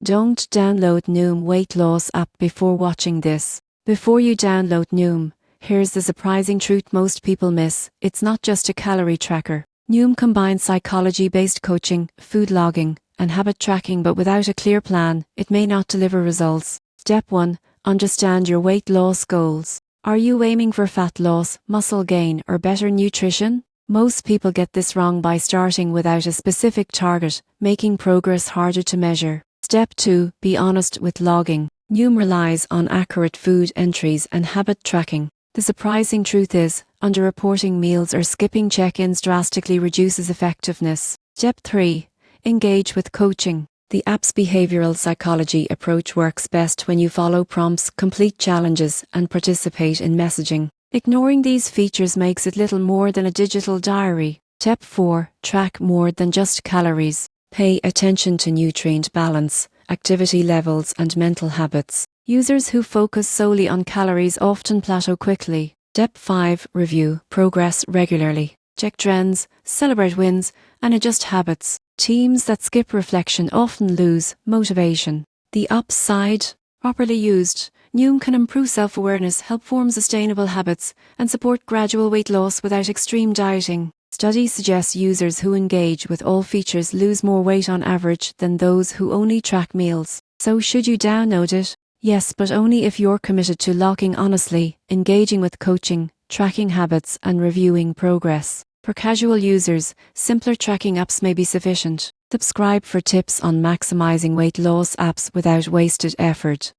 Don't download Noom weight loss app before watching this. Before you download Noom, here's the surprising truth most people miss. It's not just a calorie tracker. Noom combines psychology-based coaching, food logging, and habit tracking, but without a clear plan, it may not deliver results. Step 1. Understand your weight loss goals. Are you aiming for fat loss, muscle gain, or better nutrition? Most people get this wrong by starting without a specific target, making progress harder to measure. Step 2. Be honest with logging. Noom relies on accurate food entries and habit tracking. The surprising truth is, underreporting meals or skipping check-ins drastically reduces effectiveness. Step 3. Engage with coaching. The app's behavioral psychology approach works best when you follow prompts, complete challenges, and participate in messaging. Ignoring these features makes it little more than a digital diary. Step 4. Track more than just calories. Pay attention to nutrient balance, activity levels, and mental habits. Users who focus solely on calories often plateau quickly. Step 5. Review progress regularly. Check trends, celebrate wins, and adjust habits. Teams that skip reflection often lose motivation. The upside: properly used, Noom can improve self-awareness, help form sustainable habits, and support gradual weight loss without extreme dieting. Studies suggest users who engage with all features lose more weight on average than those who only track meals. So should you download it? Yes, but only if you're committed to logging honestly, engaging with coaching, tracking habits, and reviewing progress. For casual users, simpler tracking apps may be sufficient. Subscribe for tips on maximizing weight loss apps without wasted effort.